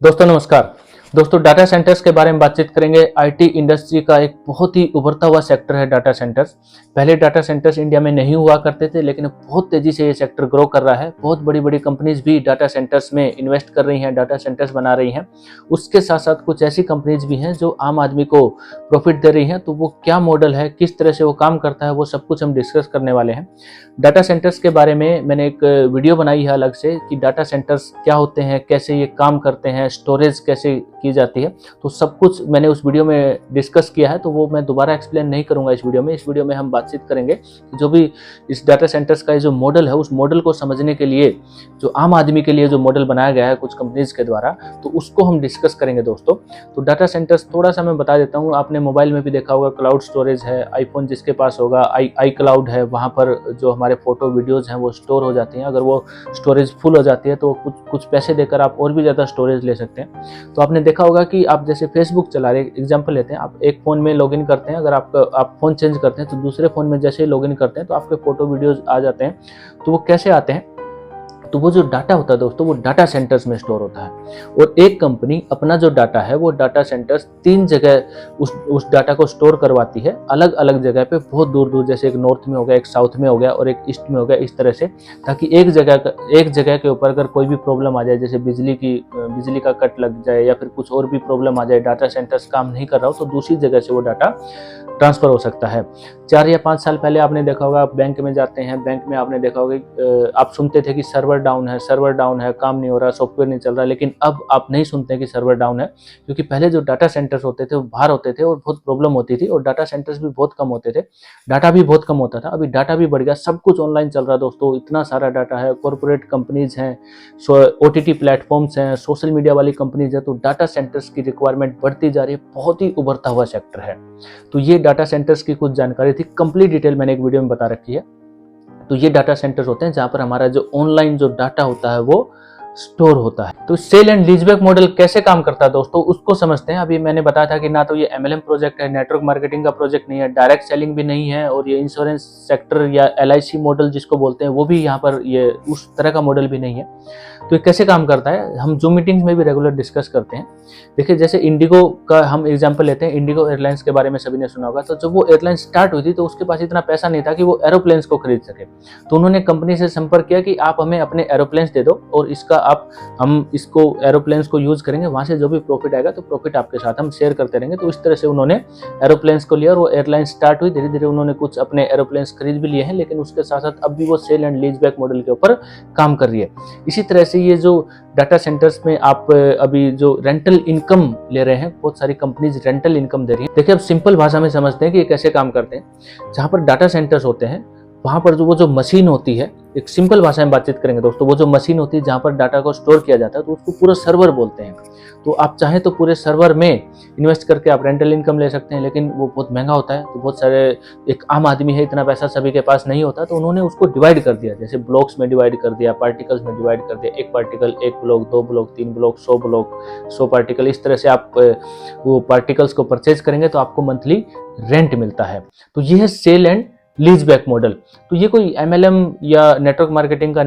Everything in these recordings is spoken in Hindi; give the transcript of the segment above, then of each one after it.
दोस्तों नमस्कार। दोस्तों डाटा सेंटर्स के बारे में बातचीत करेंगे। आईटी इंडस्ट्री का एक बहुत ही उभरता हुआ सेक्टर है डाटा सेंटर्स। पहले डाटा सेंटर्स इंडिया में नहीं हुआ करते थे, लेकिन बहुत तेजी से ये सेक्टर ग्रो कर रहा है। बहुत बड़ी बड़ी कंपनीज भी डाटा सेंटर्स में इन्वेस्ट कर रही हैं, डाटा सेंटर्स बना रही हैं। उसके साथ साथ कुछ ऐसी कंपनीज भी हैं जो आम आदमी को प्रॉफिट दे रही हैं। तो वो क्या मॉडल है, किस तरह से वो काम करता है, वो सब कुछ हम डिस्कस करने वाले हैं। डाटा सेंटर्स के बारे में मैंने एक वीडियो बनाई है अलग से कि डाटा सेंटर्स क्या होते हैं, कैसे ये काम करते हैं, स्टोरेज कैसे की जाती है। तो सब कुछ मैंने उस वीडियो में डिस्कस किया है, तो वो मैं दोबारा एक्सप्लेन नहीं करूंगा इस वीडियो में। इस वीडियो में हम बातचीत करेंगे जो भी इस डाटा सेंटर्स का जो मॉडल है, उस मॉडल को समझने के लिए जो आम आदमी के लिए जो मॉडल बनाया गया है कुछ कंपनीज के द्वारा, तो उसको हम डिस्कस करेंगे दोस्तों। तो डाटा सेंटर्स थोड़ा सा मैं बता देता हूँ। आपने मोबाइल में भी देखा होगा, क्लाउड स्टोरेज है। आईफोन जिसके पास होगा, आई क्लाउड है, वहाँ पर जो हमारे फोटो वीडियोज हैं वो स्टोर हो जाती हैं। अगर वो स्टोरेज फुल हो जाती है तो कुछ पैसे देकर आप और भी ज़्यादा स्टोरेज ले सकते हैं। तो आपने देखा होगा कि आप जैसे फेसबुक चला रहे, एग्जांपल लेते हैं, आप एक फ़ोन में लॉगिन करते हैं। अगर आप फ़ोन चेंज करते हैं तो दूसरे फ़ोन में जैसे ही लॉगिन करते हैं तो आपके फ़ोटो वीडियोज़ आ जाते हैं। तो वो कैसे आते हैं? तो वो जो डाटा होता है दोस्तों, वो डाटा सेंटर्स में स्टोर होता है। और एक कंपनी अपना जो डाटा है वो डाटा सेंटर्स 3 जगह उस डाटा को स्टोर करवाती है, अलग अलग जगह पे, बहुत दूर दूर। जैसे एक नॉर्थ में हो गया, एक साउथ में हो गया और एक ईस्ट में हो गया, इस तरह से, ताकि एक जगह के ऊपर अगर कोई भी प्रॉब्लम आ जाए, जैसे बिजली का कट लग जाए या फिर कुछ और भी प्रॉब्लम आ जाए, डाटा सेंटर्स काम नहीं कर रहा हो, तो दूसरी जगह से वो डाटा ट्रांसफर हो सकता है। 4 या 5 साल पहले आपने देखा होगा, आप बैंक में जाते हैं, बैंक में आपने देखा होगा, आप सुनते थे कि सर्वर डाउन है, काम नहीं हो रहा, सॉफ्टवेयर नहीं चल रहा। लेकिन अब आप नहीं सुनते कि सर्वर डाउन है, क्योंकि पहले जो डाटा सेंटर्स होते थे वो बाहर होते थे और बहुत प्रॉब्लम होती थी, और डाटा सेंटर्स भी बहुत कम होते थे, डाटा भी बहुत कम होता था। अभी डाटा भी बढ़ गया, सब कुछ ऑनलाइन चल रहा है दोस्तों। इतना सारा डाटा है, कॉर्पोरेट कंपनीज हैं, OTT प्लेटफॉर्म्स हैं, सोशल मीडिया वाली कंपनीज है, तो डाटा सेंटर्स की रिक्वायरमेंट बढ़ती जा रही है। बहुत ही उभरता हुआ सेक्टर है। तो ये डाटा सेंटर्स की कुछ जानकारी थी, कंप्लीट डिटेल मैंने एक वीडियो में बता रखी है। तो ये डाटा सेंटर्स होते हैं जहां पर हमारा जो ऑनलाइन जो डाटा होता है वो स्टोर होता है। तो सेल एंड लीजबैक मॉडल कैसे काम करता है दोस्तों, उसको समझते हैं। अभी मैंने बताया था कि ना तो ये MLM प्रोजेक्ट है, नेटवर्क मार्केटिंग का प्रोजेक्ट नहीं है, डायरेक्ट सेलिंग भी नहीं है, और ये इंश्योरेंस सेक्टर या LIC मॉडल जिसको बोलते हैं वो भी यहाँ पर ये उस तरह का मॉडल भी नहीं है। तो ये कैसे काम करता है, हम जूम मीटिंग्स में भी रेगुलर डिस्कस करते हैं। देखिए, जैसे इंडिगो का हम एग्जांपल लेते हैं। इंडिगो एयरलाइंस के बारे में सभी ने सुना होगा। तो जब वो एयरलाइन स्टार्ट हुई थी तो उसके पास इतना पैसा नहीं था कि वो एरोप्लेन्स को खरीद सके। तो उन्होंने कंपनी से संपर्क किया कि आप हमें अपने एरोप्लेन्स दे दो, और हम इसको एरोप्लेन्स को यूज करेंगे, वहां से जो भी प्रॉफिट आएगा तो प्रॉफिट आपके साथ हम शेयर करते रहेंगे। तो इस तरह से उन्होंने एरोप्लेन्स को लिया और वो एयरलाइन स्टार्ट हुई। धीरे धीरे उन्होंने कुछ अपने एरोप्लेन्स खरीद भी लिए हैं, लेकिन उसके साथ साथ अब भी वो sale and lease back model के ऊपर काम कर रही है। इसी तरह से ये जो डाटा सेंटर्स में आप अभी जो रेंटल इनकम ले रहे हैं, बहुत सारी कंपनीज रेंटल इनकम दे रही है। देखिए, अब सिंपल भाषा में समझते हैं कि ये कैसे काम करते हैं। जहां पर डाटा सेंटर्स होते हैं वहां पर जो मशीन होती है, एक सिंपल भाषा में बातचीत करेंगे दोस्तों, वो जो मशीन होती है जहां पर डाटा को स्टोर किया जाता है, तो उसको पूरा सर्वर बोलते हैं। तो आप चाहें तो पूरे सर्वर में इन्वेस्ट करके आप रेंटल इनकम ले सकते हैं, लेकिन वो बहुत महंगा होता है। तो बहुत सारे, एक आम आदमी है, इतना पैसा सभी के पास नहीं होता, तो उन्होंने उसको डिवाइड कर दिया। जैसे ब्लॉक्स में डिवाइड कर दिया, पार्टिकल्स में डिवाइड कर दिया, एक पार्टिकल, एक ब्लॉक, 2 ब्लॉक, 3 ब्लॉक, 100 पार्टिकल। इस तरह से आप वो पार्टिकल्स को परचेज करेंगे तो आपको मंथली रेंट मिलता है। तो ये है sale and lease back model. तो ये कोई MLM या नेटवर्क मार्केटिंग का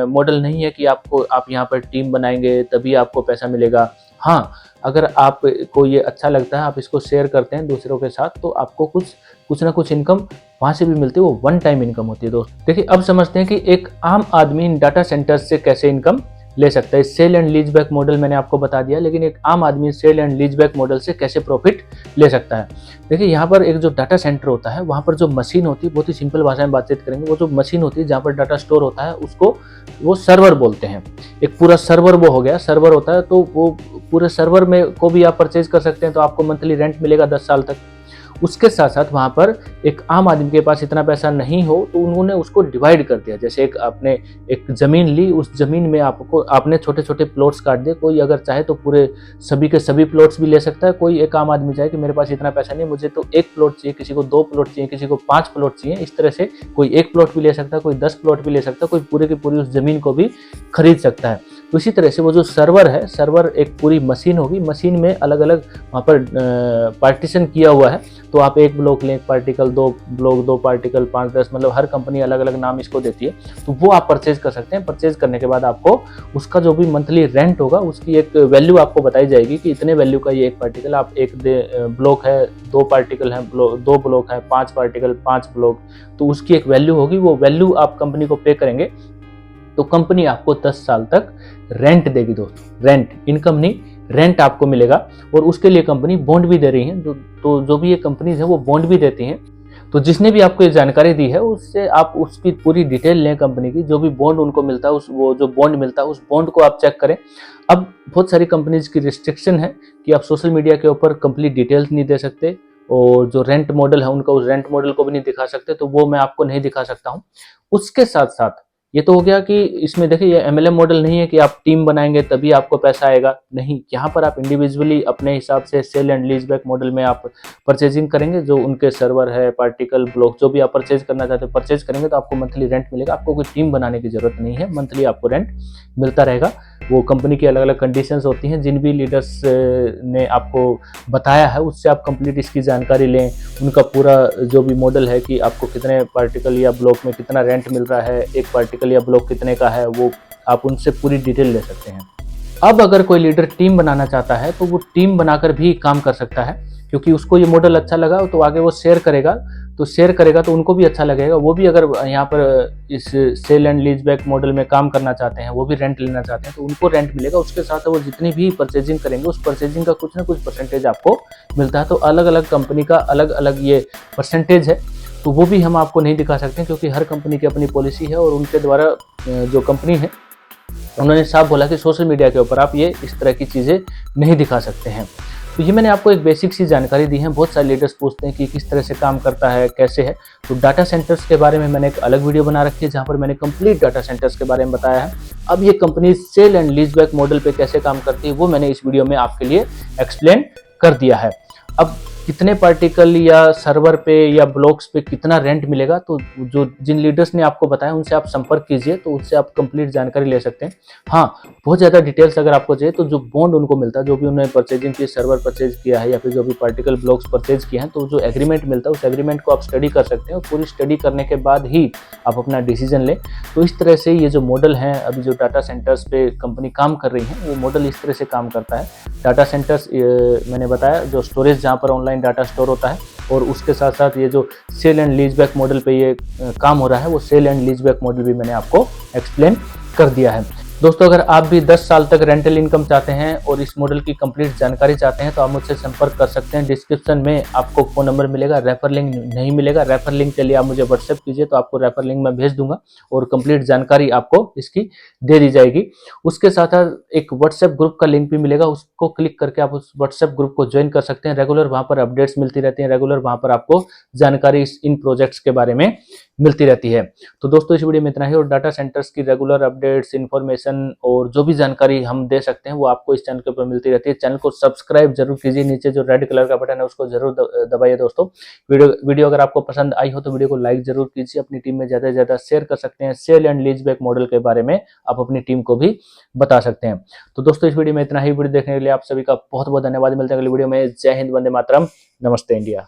मॉडल नहीं है कि आप यहाँ पर टीम बनाएंगे तभी आपको पैसा मिलेगा। हाँ, अगर आपको ये अच्छा लगता है, आप इसको शेयर करते हैं दूसरों के साथ, तो आपको कुछ ना कुछ इनकम वहां से भी मिलती है। वो वन टाइम इनकम होती है दोस्त। देखिए, अब समझते हैं कि एक आम आदमी इन डाटा सेंटर्स से कैसे इनकम ले सकता है। Sale and lease back model मैंने आपको बता दिया, लेकिन एक आम आदमी sale and lease back model से कैसे प्रॉफिट ले सकता है। देखिए, यहाँ पर एक जो डाटा सेंटर होता है, वहाँ पर जो मशीन होती है, बहुत ही सिंपल भाषा में बातचीत करेंगे, वो जो मशीन होती है जहाँ पर डाटा स्टोर होता है, उसको वो सर्वर बोलते हैं। एक पूरा सर्वर वो हो गया, सर्वर होता है। तो वो पूरे सर्वर में को भी आप परचेज कर सकते हैं, तो आपको मंथली रेंट मिलेगा 10 साल तक। उसके साथ साथ वहाँ पर एक आम आदमी के पास इतना पैसा नहीं हो, तो उन्होंने उसको डिवाइड कर दिया। जैसे आपने एक ज़मीन ली, उस ज़मीन में आपने छोटे छोटे प्लॉट्स काट दिए। कोई अगर चाहे तो पूरे सभी के सभी प्लॉट्स भी ले सकता है। कोई एक आम आदमी चाहे कि मेरे पास इतना पैसा नहीं, मुझे तो 1 प्लॉट चाहिए, किसी को 2 प्लॉट चाहिए, किसी को 5 प्लॉट चाहिए। इस तरह से कोई 1 प्लॉट भी ले सकता है, कोई 10 प्लॉट भी ले सकता है, कोई पूरे की पूरी उस ज़मीन को भी खरीद सकता है। तो तो इसी तरह से वो जो सर्वर है, सर्वर एक पूरी मशीन होगी, मशीन में अलग अलग वहाँ पर पार्टीशन किया हुआ है। तो आप एक ब्लॉक लें, एक पार्टिकल, दो ब्लॉक, दो पार्टिकल, 5-10, मतलब हर कंपनी अलग अलग नाम इसको देती है। तो वो आप परचेज कर सकते हैं। परचेज करने के बाद आपको उसका जो भी मंथली रेंट होगा उसकी एक वैल्यू आपको बताई जाएगी कि इतने वैल्यू का ये एक पार्टिकल, आप एक ब्लॉक है, 2 पार्टिकल है, 2 ब्लॉक है, 5 पार्टिकल, 5 ब्लॉक, तो उसकी एक वैल्यू होगी। वो वैल्यू आप कंपनी को पे करेंगे तो कंपनी आपको 10 साल तक रेंट देगी दोस्तों। रेंट, इनकम नहीं, रेंट आपको मिलेगा। और उसके लिए कंपनी बॉन्ड भी दे रही है। तो जो भी ये कंपनीज है वो बॉन्ड भी देती हैं। तो जिसने भी आपको ये जानकारी दी है उससे आप उसकी पूरी डिटेल लें कंपनी की, जो भी बॉन्ड उनको मिलता है, वो जो बॉन्ड मिलता है उस बॉन्ड को आप चेक करें। अब बहुत सारी कंपनीज की रिस्ट्रिक्शन है कि आप सोशल मीडिया के ऊपर कंप्लीट डिटेल्स नहीं दे सकते, और जो रेंट मॉडल है उनका, उस रेंट मॉडल को भी नहीं दिखा सकते, तो वो मैं आपको नहीं दिखा सकता हूँ। उसके साथ साथ ये तो हो गया कि इसमें देखिए ये एमएलएम मॉडल नहीं है कि आप टीम बनाएंगे तभी आपको पैसा आएगा, नहीं। यहाँ पर आप इंडिविजुअली अपने हिसाब से sale and lease back model में आप परचेजिंग करेंगे। जो उनके सर्वर है, पार्टिकल, ब्लॉक, जो भी आप परचेज करना चाहते हैं परचेज करेंगे तो आपको मंथली रेंट मिलेगा। आपको कोई टीम बनाने की जरूरत नहीं है, मंथली आपको रेंट मिलता रहेगा। वो कंपनी की अलग अलग कंडीशंस होती हैं, जिन भी लीडर्स ने आपको बताया है उससे आप कंप्लीट इसकी जानकारी लें। उनका पूरा जो भी मॉडल है कि आपको कितने पार्टिकल या ब्लॉक में कितना रेंट मिल रहा है, एक पार्टिकल या ब्लॉक कितने का है, वो आप उनसे पूरी डिटेल ले सकते हैं। अब अगर कोई लीडर टीम बनाना चाहता है तो वो टीम बनाकर भी काम कर सकता है, क्योंकि उसको ये मॉडल अच्छा लगा तो आगे वो शेयर करेगा। तो उनको भी अच्छा लगेगा। वो भी अगर यहाँ पर इस sale and lease back model में काम करना चाहते हैं, वो भी रेंट लेना चाहते हैं, तो उनको रेंट मिलेगा। उसके साथ वो जितनी भी परचेजिंग करेंगे उस परचेजिंग का कुछ ना कुछ परसेंटेज आपको मिलता है। तो अलग अलग कंपनी का अलग अलग ये परसेंटेज है, तो वो भी हम आपको नहीं दिखा सकते क्योंकि हर कंपनी की अपनी पॉलिसी है। और उनके द्वारा जो कंपनी है उन्होंने साफ बोला कि सोशल मीडिया के ऊपर आप ये इस तरह की चीज़ें नहीं दिखा सकते हैं। तो ये मैंने आपको एक बेसिक सी जानकारी दी है। बहुत सारे लीडर्स पूछते हैं कि किस तरह से काम करता है, कैसे है। तो डाटा सेंटर्स के बारे में मैंने एक अलग वीडियो बना रखी है जहाँ पर मैंने कंप्लीट डाटा सेंटर्स के बारे में बताया है। अब ये company sale and lease back model पे कैसे काम करती है वो मैंने इस वीडियो में आपके लिए एक्सप्लेन कर दिया है। अब कितने पार्टिकल या सर्वर पे या ब्लॉक्स पे कितना रेंट मिलेगा, तो जो जिन लीडर्स ने आपको बताया उनसे आप संपर्क कीजिए, तो उससे आप कंप्लीट जानकारी ले सकते हैं। हाँ, बहुत ज़्यादा डिटेल्स अगर आपको चाहिए तो जो बॉन्ड उनको मिलता है, जो भी उन्होंने परचेजिंग की, सर्वर परचेज किया है या फिर जो भी पार्टिकल ब्लॉक्स परचेज किए हैं, तो जो एग्रीमेंट मिलता है उस एग्रीमेंट को आप स्टडी कर सकते हैं। और पूरी स्टडी करने के बाद ही आप अपना डिसीजन लें। तो इस तरह से ये जो मॉडल है, अभी जो डाटा सेंटर्स पे कंपनी काम कर रही है, वो मॉडल इस तरह से काम करता है। डाटा सेंटर्स मैंने बताया जो स्टोरेज, जहाँ पर ऑनलाइन डाटा स्टोर होता है, और उसके साथ साथ ये जो sale and lease back model पे ये काम हो रहा है, वो sale and lease back model भी मैंने आपको एक्सप्लेन कर दिया है। दोस्तों, अगर आप भी 10 साल तक रेंटल इनकम चाहते हैं और इस मॉडल की कंप्लीट जानकारी चाहते हैं तो आप मुझसे संपर्क कर सकते हैं। डिस्क्रिप्शन में आपको फ़ोन नंबर मिलेगा, रेफर लिंक नहीं मिलेगा। रेफर लिंक के लिए आप मुझे व्हाट्सएप कीजिए, तो आपको रेफर लिंक मैं भेज दूंगा और कंप्लीट जानकारी आपको इसकी दे दी जाएगी। उसके साथ साथ एक व्हाट्सएप ग्रुप का लिंक भी मिलेगा, उसको क्लिक करके आप उस व्हाट्सएप ग्रुप को ज्वाइन कर सकते हैं। रेगुलर वहाँ पर अपडेट्स मिलती रहती हैं, रेगुलर वहाँ पर आपको जानकारी इन प्रोजेक्ट्स के बारे में मिलती रहती है। तो दोस्तों, इस वीडियो में इतना ही। और डाटा सेंटर्स की रेगुलर अपडेट्स, इन्फॉर्मेशन और जो भी जानकारी हम दे सकते हैं वो आपको इस चैनल के ऊपर मिलती रहती है। चैनल को सब्सक्राइब जरूर कीजिए, नीचे जो रेड कलर का बटन है उसको जरूर दबाइए दोस्तों। वीडियो अगर आपको पसंद आई हो तो वीडियो को लाइक जरूर कीजिए, अपनी टीम में ज्यादा से ज्यादा शेयर कर सकते हैं। Sale and lease back model के बारे में आप अपनी टीम को भी बता सकते हैं। तो दोस्तों, इस वीडियो में इतना ही। वीडियो देखने के लिए आप सभी का बहुत बहुत धन्यवाद। मिलते हैं अगली वीडियो में। जय हिंद, वंदे मातरम, नमस्ते इंडिया।